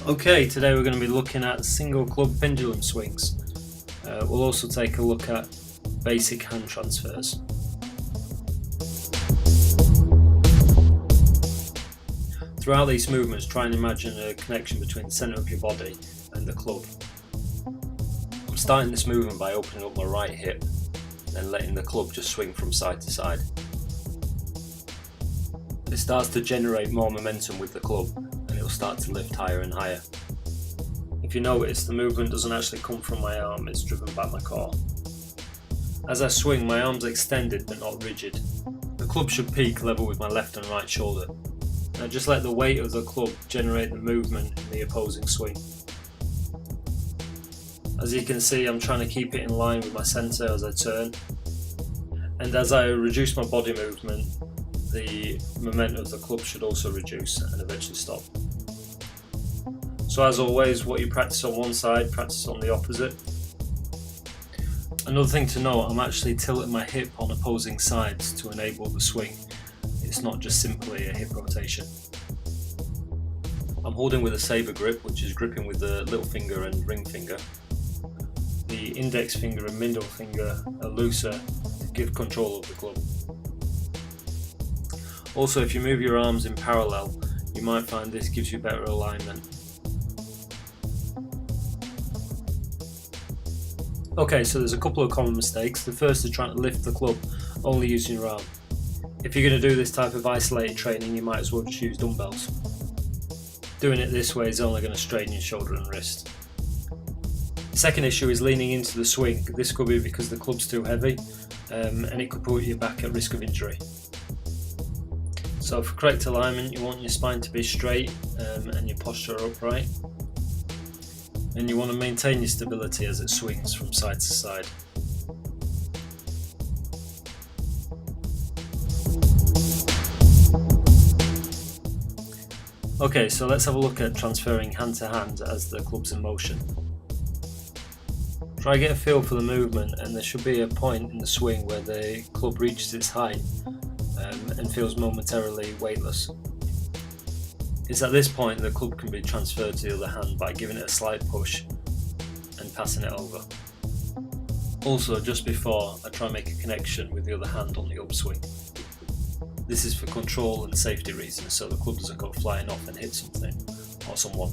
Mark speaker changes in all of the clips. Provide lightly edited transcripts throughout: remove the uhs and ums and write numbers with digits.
Speaker 1: Okay, today we're going to be looking at single club pendulum swings. We'll also take a look at basic hand transfers. Throughout these movements, try and imagine a connection between the centre of your body and the club. I'm starting this movement by opening up my right hip, then letting the club just swing from side to side. It starts to generate more momentum with the club, and it will start to lift higher and higher. If you notice, the movement doesn't actually come from my arm, it's driven by my core. As I swing, my arm's extended but not rigid. The club should peak level with my left and right shoulder. Now just let the weight of the club generate the movement in the opposing swing. As you can see, I'm trying to keep it in line with my centre as I turn, and as I reduce my body movement, the momentum of the club should also reduce and eventually stop. So as always, what you practice on one side, practice on the opposite. Another thing to note, I'm actually tilting my hip on opposing sides to enable the swing. It's not just simply a hip rotation. I'm holding with a saber grip, which is gripping with the little finger and ring finger. The index finger and middle finger are looser to give control of the club. Also, if you move your arms in parallel, you might find this gives you better alignment. Okay, so there's a couple of common mistakes. The first is trying to lift the club only using your arm. If you're going to do this type of isolated training, you might as well just use dumbbells. Doing it this way is only going to strain your shoulder and wrist. The second issue is leaning into the swing. This could be because the club's too heavy, and it could put you back at risk of injury. So for correct alignment, you want your spine to be straight and your posture upright. And you want to maintain your stability as it swings from side to side. Okay, so let's have a look at transferring hand to hand as the club's in motion. Try to get a feel for the movement, and there should be a point in the swing where the club reaches its height and feels momentarily weightless. It's at this point the club can be transferred to the other hand by giving it a slight push and passing it over. Also, just before, I try and make a connection with the other hand on the upswing. This is for control and safety reasons, so the club doesn't go flying off and hit something or someone.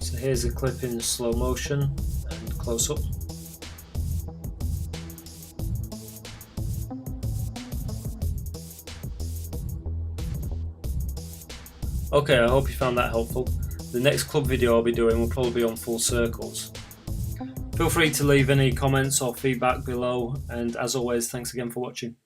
Speaker 1: So here's a clip in slow motion and close up. Okay, I hope you found that helpful. The next club video I'll be doing will probably be on full circles. Feel free to leave any comments or feedback below, and as always, thanks again for watching.